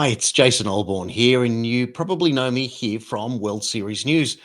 Hi, it's Jason Olbourne here, and you probably know me here from World Series News.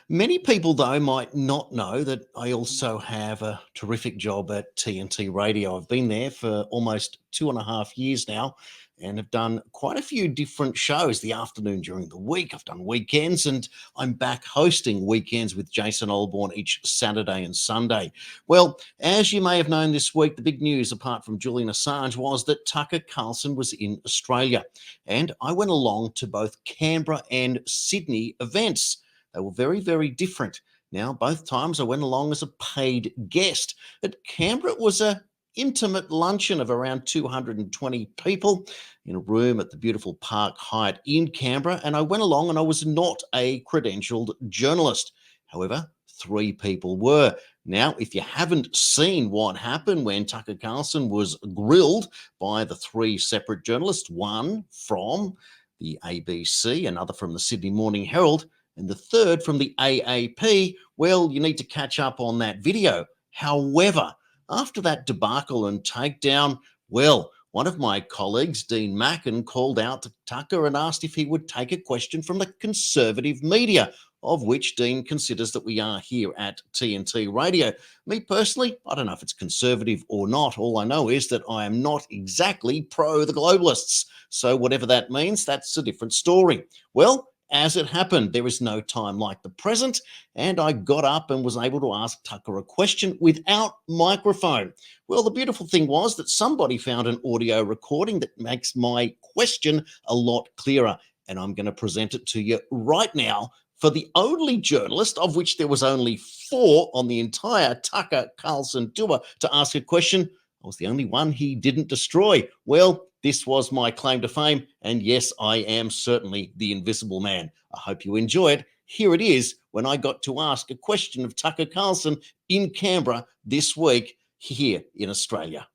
Many people, though, might not know that I also have a terrific job at TNT Radio. I've been there for almost 2.5 years now and have done quite a few different shows the afternoon during the week. I've done weekends, and I'm back hosting Weekends with Jason Olbourne each Saturday and Sunday. Well, as you may have known this week, the big news, apart from Julian Assange, was that Tucker Carlson was in Australia. And I went along to both Canberra and Sydney events. They were very, very different. Now, both times I went along as a paid guest. At Canberra, it was a intimate luncheon of around 220 people in a room at the beautiful Park Hyatt in Canberra, and I went along and I was not a credentialed journalist. However, 3 people were. Now, if you haven't seen what happened when Tucker Carlson was grilled by the 3 separate journalists, one from the ABC, another from the Sydney Morning Herald, and the third from the AAP, well, you need to catch up on that video. However, after that debacle and takedown, well, one of my colleagues, Dean Mackin, called out to Tucker and asked if he would take a question from the conservative media, of which Dean considers that we are here at TNT Radio. Me personally, I don't know if it's conservative or not. All I know is that I am not exactly pro the globalists. So whatever that means, that's a different story. Well, as it happened, there is no time like the present, and I got up and was able to ask Tucker a question without microphone. Well, the beautiful thing was that somebody found an audio recording that makes my question a lot clearer, and I'm going to present it to you right now for the only journalist, of which there was only 4 on the entire Tucker Carlson tour, to ask a question. I was the only one he didn't destroy. Well, this was my claim to fame, and yes, I am certainly the invisible man. I hope you enjoy it. Here it is when I got to ask a question of Tucker Carlson in Canberra this week here in Australia.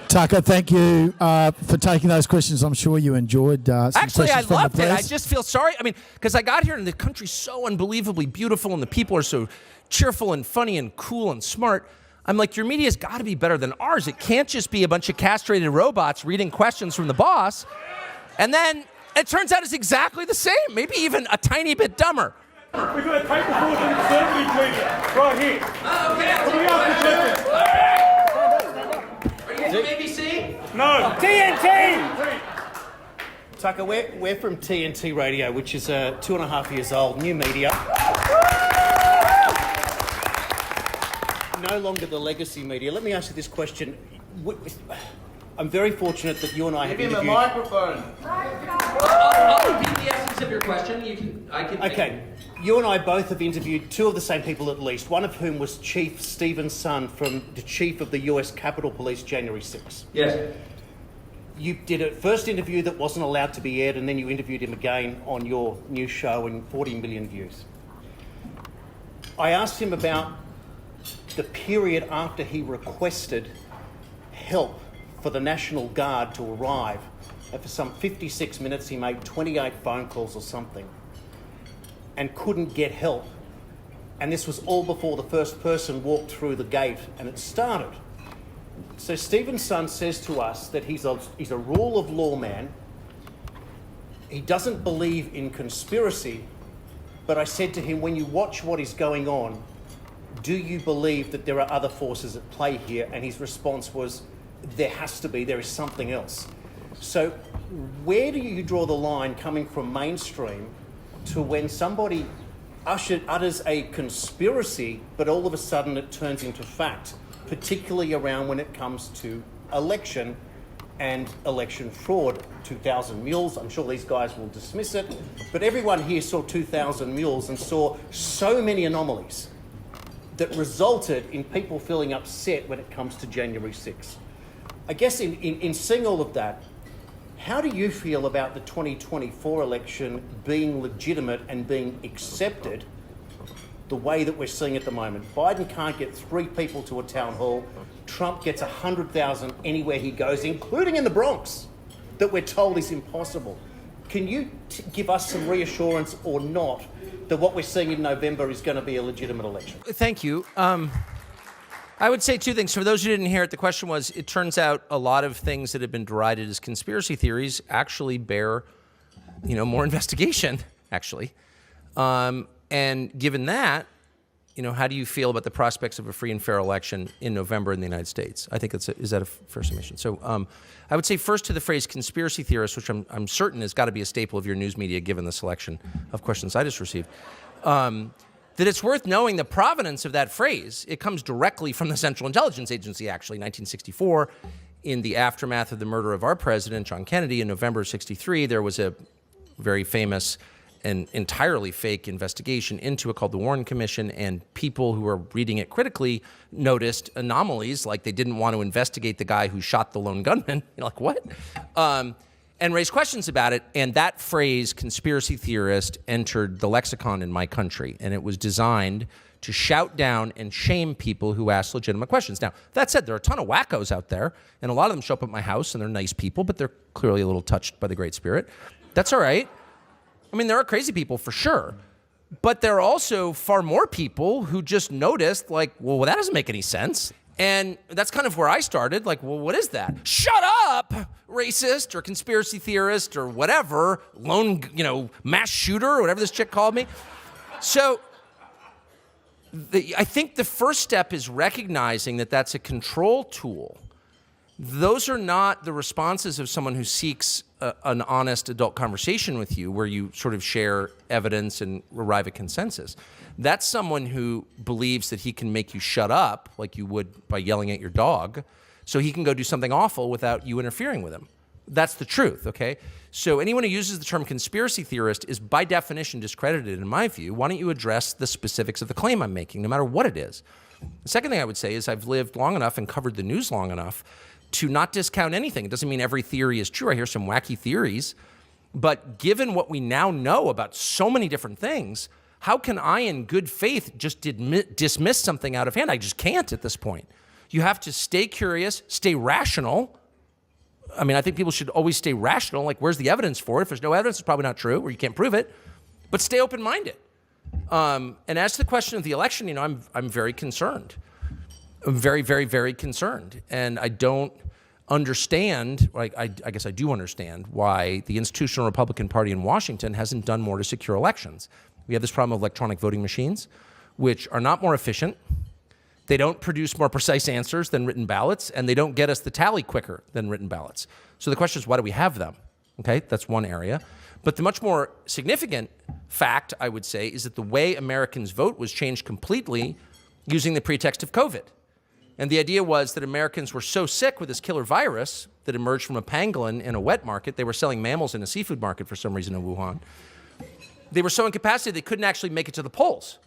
Tucker, thank you for taking those questions. I'm sure you enjoyed some Actually, I questions from the loved it. I press. just feel sorry. I mean, because I got here and the country's so unbelievably beautiful and the people are so cheerful and funny and cool and smart. I'm like, your media's got to be better than ours. It can't just be a bunch of castrated robots reading questions from the boss. And then it turns out it's exactly the same, maybe even a tiny bit dumber. We've got a paper for the conservative media, right here. Are you from ABC? No. TNT! Tucker, we're from TNT Radio, which is 2.5 years old, new media. No longer the legacy media. Let me ask you this question. I'm very fortunate that you and I have interviewed... Give him a microphone. I'll repeat the essence of your question. Okay. You and I both have interviewed 2 of the same people at least, one of whom was Chief Stephen Sun, from the Chief of the US Capitol Police, January 6th. Yes. You did a first interview that wasn't allowed to be aired, and then you interviewed him again on your new show and 40 million views. I asked him about the period after he requested help for the National Guard to arrive. And for some 56 minutes, he made 28 phone calls or something and couldn't get help. And this was all before the first person walked through the gate and it started. So Stephen Sun says to us that he's a rule of law man. He doesn't believe in conspiracy. But I said to him, when you watch what is going on, do you believe that there are other forces at play here? And his response was, there has to be, there is something else. So where do you draw the line coming from mainstream to when somebody utters a conspiracy, but all of a sudden it turns into fact, particularly around when it comes to election and election fraud? 2,000 mules, I'm sure these guys will dismiss it, but everyone here saw 2,000 mules and saw so many anomalies that resulted in people feeling upset when it comes to January 6th. I guess in seeing all of that, how do you feel about the 2024 election being legitimate and being accepted the way that we're seeing at the moment? Biden can't get 3 people to a town hall. Trump gets 100,000 anywhere he goes, including in the Bronx, that we're told is impossible. Can you give us some reassurance or not that what we're seeing in November is going to be a legitimate election? Thank you. I would say two things. For those who didn't hear it, the question was, it turns out a lot of things that have been derided as conspiracy theories actually bear, more investigation, actually. And given that, how do you feel about the prospects of a free and fair election in November in the United States? I think is that a fair summation? So I would say first to the phrase conspiracy theorist, which I'm certain has got to be a staple of your news media given the selection of questions I just received, that it's worth knowing the provenance of that phrase. It comes directly from the Central Intelligence Agency, actually, 1964. In the aftermath of the murder of our president, John Kennedy, in November of 63, there was a very famous and entirely fake investigation into it called the Warren Commission, and people who were reading it critically noticed anomalies, like they didn't want to investigate the guy who shot the lone gunman. You're like, what? And raised questions about it, and that phrase, conspiracy theorist, entered the lexicon in my country, and it was designed to shout down and shame people who ask legitimate questions. Now, that said, there are a ton of wackos out there, and a lot of them show up at my house, and they're nice people, but they're clearly a little touched by the Great Spirit. That's all right. I mean, there are crazy people for sure, but there are also far more people who just noticed, like, well, that doesn't make any sense. And that's kind of where I started. Like, well, what is that? Shut up, racist or conspiracy theorist or whatever, lone, mass shooter or whatever this chick called me. So I think the first step is recognizing that that's a control tool. Those are not the responses of someone who seeks an honest adult conversation with you where you sort of share evidence and arrive at consensus. That's someone who believes that he can make you shut up like you would by yelling at your dog so he can go do something awful without you interfering with him. That's the truth, okay? So anyone who uses the term conspiracy theorist is by definition discredited in my view. Why don't you address the specifics of the claim I'm making, no matter what it is? The second thing I would say is I've lived long enough and covered the news long enough to not discount anything. It doesn't mean every theory is true. I hear some wacky theories. But given what we now know about so many different things, how can I, in good faith, just dismiss something out of hand? I just can't at this point. You have to stay curious, stay rational. I mean, I think people should always stay rational. Like, where's the evidence for it? If there's no evidence, it's probably not true, or you can't prove it. But stay open-minded. And as to the question of the election, I'm very concerned. I'm very, very, very concerned. And I don't understand, I guess I do understand, why the institutional Republican Party in Washington hasn't done more to secure elections. We have this problem of electronic voting machines, which are not more efficient. They don't produce more precise answers than written ballots, and they don't get us the tally quicker than written ballots. So the question is, why do we have them? Okay, that's one area. But the much more significant fact, I would say, is that the way Americans vote was changed completely using the pretext of COVID. And the idea was that Americans were so sick with this killer virus that emerged from a pangolin in a wet market. They were selling mammals in a seafood market for some reason in Wuhan. They were so incapacitated they couldn't actually make it to the polls.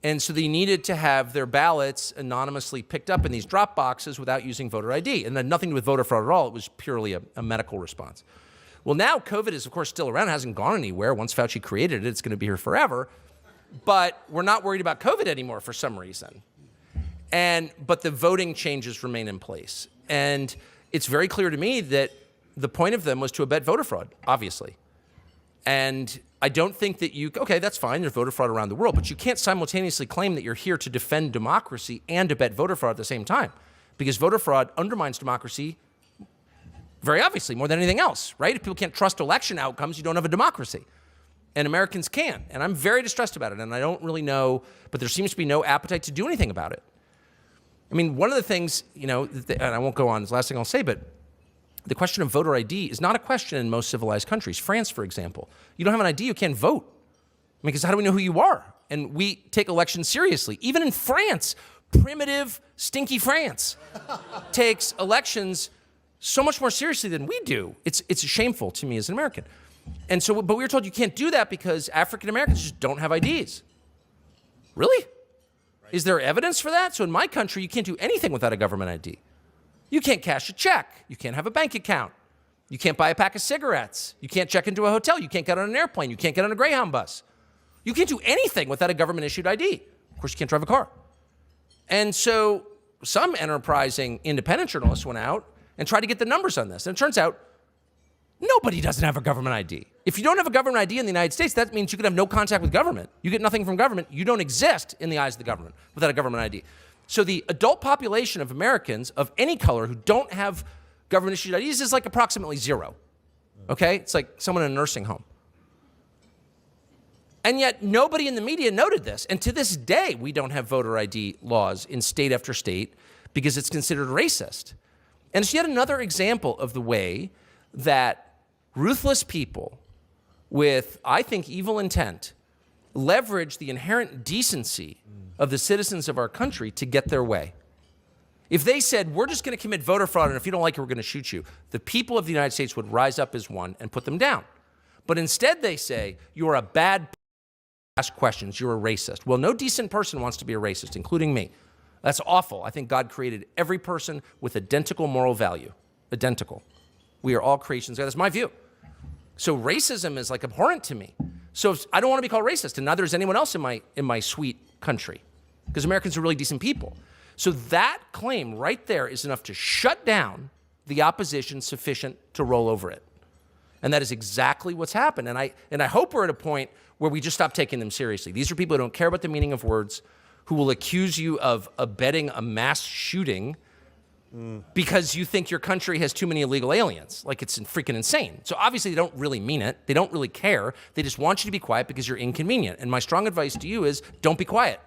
And so they needed to have their ballots anonymously picked up in these drop boxes without using voter ID. And then nothing to do with voter fraud at all. It was purely a medical response. Well, now COVID is, of course, still around. It hasn't gone anywhere. Once Fauci created it, it's going to be here forever. But we're not worried about COVID anymore for some reason. But the voting changes remain in place. And it's very clear to me that the point of them was to abet voter fraud, obviously. And I don't think that okay, that's fine, there's voter fraud around the world, but you can't simultaneously claim that you're here to defend democracy and abet voter fraud at the same time. Because voter fraud undermines democracy very obviously, more than anything else, right? If people can't trust election outcomes, you don't have a democracy. And Americans can. And I'm very distressed about it. And I don't really know, but there seems to be no appetite to do anything about it. I mean, one of the things, and I won't go on, it's the last thing I'll say, but the question of voter ID is not a question in most civilized countries. France, for example, you don't have an ID, you can't vote. I mean, because how do we know who you are? And we take elections seriously. Even in France, primitive, stinky France takes elections so much more seriously than we do. It's shameful to me as an American. And so, but we were told you can't do that because African Americans just don't have IDs. Really? Right. Is there evidence for that? So in my country, you can't do anything without a government ID. You can't cash a check. You can't have a bank account. You can't buy a pack of cigarettes. You can't check into a hotel. You can't get on an airplane. You can't get on a Greyhound bus. You can't do anything without a government-issued ID. Of course, you can't drive a car. And so some enterprising independent journalists went out and tried to get the numbers on this. And it turns out nobody doesn't have a government ID. If you don't have a government ID in the United States, that means you can have no contact with government. You get nothing from government. You don't exist in the eyes of the government without a government ID. So the adult population of Americans of any color who don't have government-issued IDs is like approximately 0. Okay? It's like someone in a nursing home. And yet nobody in the media noted this. And to this day, we don't have voter ID laws in state after state because it's considered racist. And it's yet another example of the way that ruthless people with, I think, evil intent leverage the inherent decency of the citizens of our country to get their way. If they said, we're just going to commit voter fraud, and if you don't like it, we're going to shoot you, the people of the United States would rise up as one and put them down. But instead they say, you're a bad ask questions, you're a racist. Well, no decent person wants to be a racist, including me. That's awful. I think God created every person with identical moral value. Identical. We are all creations. That's my view. So racism is like abhorrent to me. So I don't want to be called racist, and neither is anyone else in my sweet country, because Americans are really decent people. So that claim right there is enough to shut down the opposition sufficient to roll over it. And that is exactly what's happened. And I hope we're at a point where we just stop taking them seriously. These are people who don't care about the meaning of words, who will accuse you of abetting a mass shooting because you think your country has too many illegal aliens. Like, it's freaking insane. So obviously they don't really mean it. They don't really care. They just want you to be quiet because you're inconvenient. And my strong advice to you is don't be quiet.